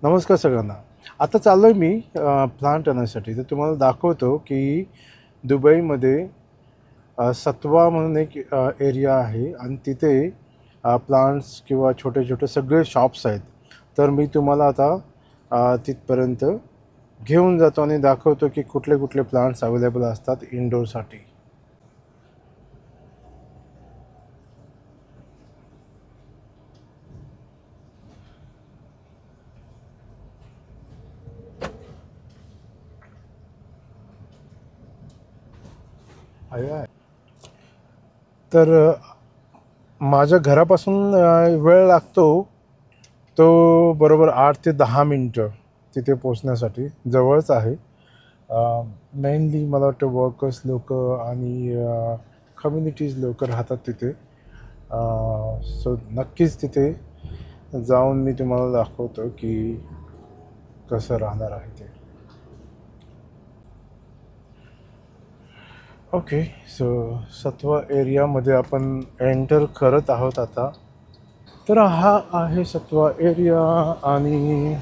नमस्कार सगळ्यांना. आता चाललो आहे मी प्लांट आणण्यासाठी. तर तुम्हाला दाखवतो की दुबईमध्ये सत्वा म्हणून एक एरिया आहे आणि तिथे प्लांट्स किंवा छोटे छोटे सगळे शॉप्स आहेत. तर मी तुम्हाला आता तिथपर्यंत घेऊन जातो आणि दाखवतो की कुठले कुठले प्लांट्स अवेलेबल असतात इनडोअरसाठी. आहे तर माझ्या घरापासून वेळ लागतो तो बरोबर 8 ते 10 मिनटं तिथे पोचण्यासाठी. जवळच आहे. मेनली मला वाटतं वर्कर्स लोक आणि कम्युनिटीज लोक राहतात तिथे. सो नक्कीच तिथे जाऊन मी तुम्हाला दाखवतो की कसं राहणार आहे ते. ओके, सो सत्वा एरियामध्ये आपण एंटर करत आहोत आता. तर हा आहे सत्वा एरिया आणि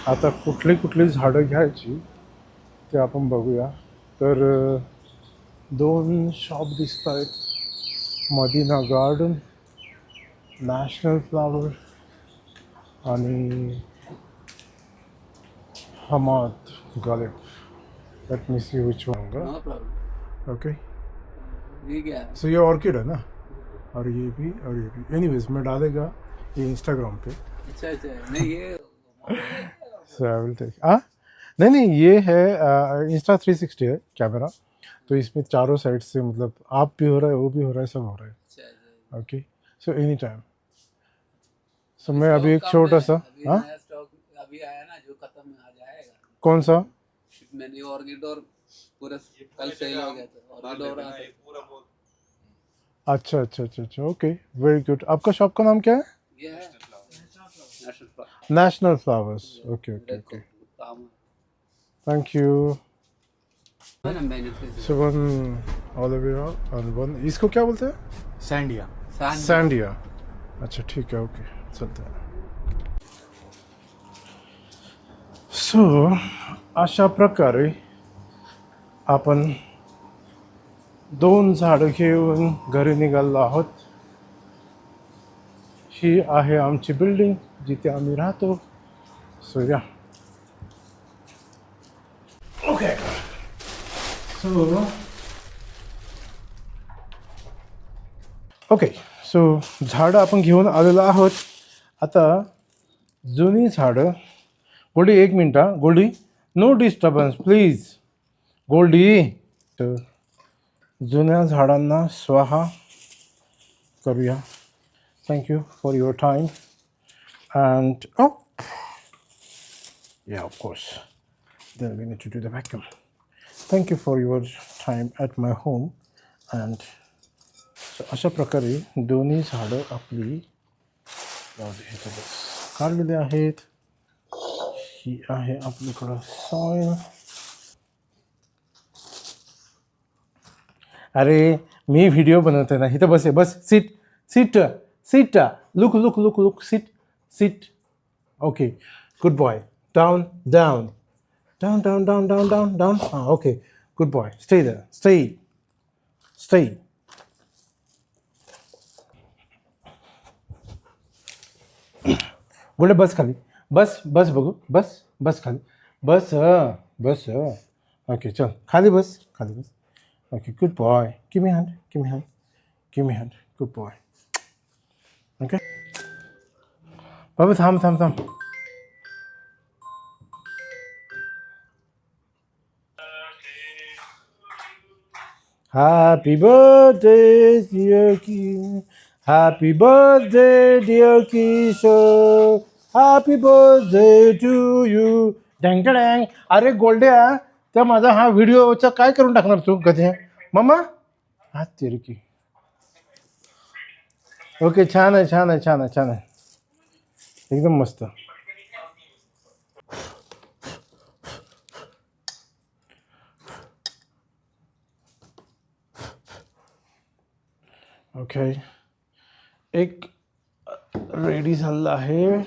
आता कुठली कुठली झाडं घ्यायची ते आपण बघूया. तर दोन शॉप दिसत आहेत. मदिना गार्डन, नॅशनल फ्लावर आणि Hamad Ghalib. Let me see which one. No problem. Okay, ये क्या है? सो ये ऑर्किड है ना, और ये भी एनीवेज मैं डालेगा ये इंस्टाग्राम पे. अच्छा अच्छा, नहीं ये सो आई विल टेक नहीं नहीं, ये है इंस्टा 360 है कैमरा. तो इसमें चारों साइड से मतलब आप भी हो रहा है, वो भी हो रहा है, सब हो रहा है. अच्छा अच्छा। Okay, so any time. So मैं स्टॉक अभी एक कम छोटा है, सा अभी हाँ नया स्टॉक अभी आया ना, जो खत्म आ जाएगा। कौन सा? मैंने ऑर्किड और पूरा कल सेल हो गया था, ऑर्किड और रहा था। अच्छा अच्छा अच्छा अच्छा, ओके, वेरी गुड. आपका शॉप का नाम क्या है? ये है national flower. National flowers. Okay okay देखो ओके, काम थैंक यू. है ना, बेनिफिट सो वन ओलिवेरा और वन, इसको क्या बोलते हैं? सैंडिया. सैंडिया. अच्छा ठीक है, ओके, चलते हैं. सो अशा प्रकारे आपण दोन झाडं घेऊन घरी निघालो आहोत. ही आहे आमची बिल्डिंग जिथे आम्ही राहतो. सो या, ओके. सो ओके, सो झाडं आपण घेऊन आलेलो आहोत. आता जुनी झाडं. गोल्डी एक मिनिट हा. Goldie, no disturbance please. Goldie. तर जुन्या झाडांना स्वाहा करूया. Thank you for your time and yeah, of course. Then we need to do the vacuum. Thank you for your time at my home. And so अशा प्रकारे दोन्ही झाडं आपली काढलेली आहेत. ही आहे आपल्याकडं सॉइल. अरे मी व्हिडिओ बनवते ना, इथं बस बस. Sit sit sit. Look look look look. Sit sit. Okay, good boy. Down down down down down down down down. हां, okay, good boy. Stay there. Stay stay. बोले बस खाली. बस बस बघू. बस बस खाली. बस बस. ओके, चल खाली बस. खाली बस. Okay, good boy. Give me hand. Give me hand. Give me hand. Good boy. Okay बाबा, थांब थांब थांब. Happy birthday, dear King. Happy birthday, dear Kishore. Happy birthday to you. डँग डँग. अरे गोल्ड्या, त्या माझा हा व्हिडिओचा काय करून टाकणार तू गध्या? मम्मा हा तिरकी. ओके, छान आहे छान आहे छान आहे छान आहे, एकदम मस्त. ओके, एक रेडी झालेला आहे.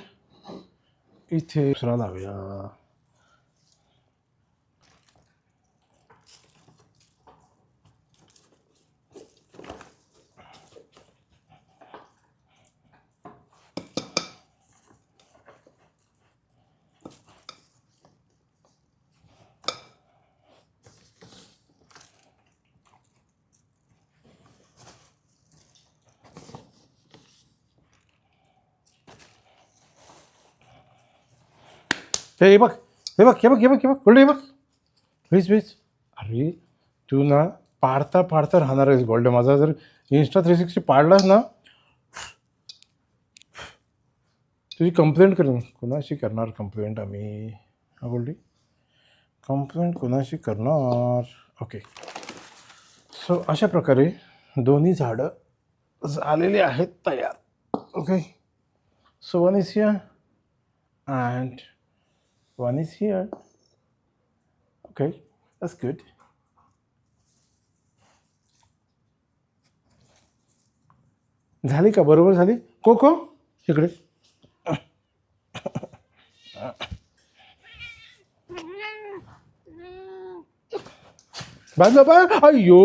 इथे दुसरा लावूया. हे बघ हे बघ हे बघ हे बघ हे बघ गोल्ड हे बघ प्लीज प्लीज. अरे तू ना पाडता पाडता राहणार आहेस गोल्ड. माझा जर इंस्टा 360 पाडलास ना तुझी कंप्लेंट करेन. कोणाशी करणार कंप्लेंट आम्ही? हा गोल्डी कंप्लेंट कोणाशी करणार? ओके सो अशा प्रकारे दोन्ही झाडं झालेली आहेत तयार. Okay so one is here and one is here. Okay, that's good. झाली का? बरोबर झाली. कोको इकडे. बाजू बा. अय्यो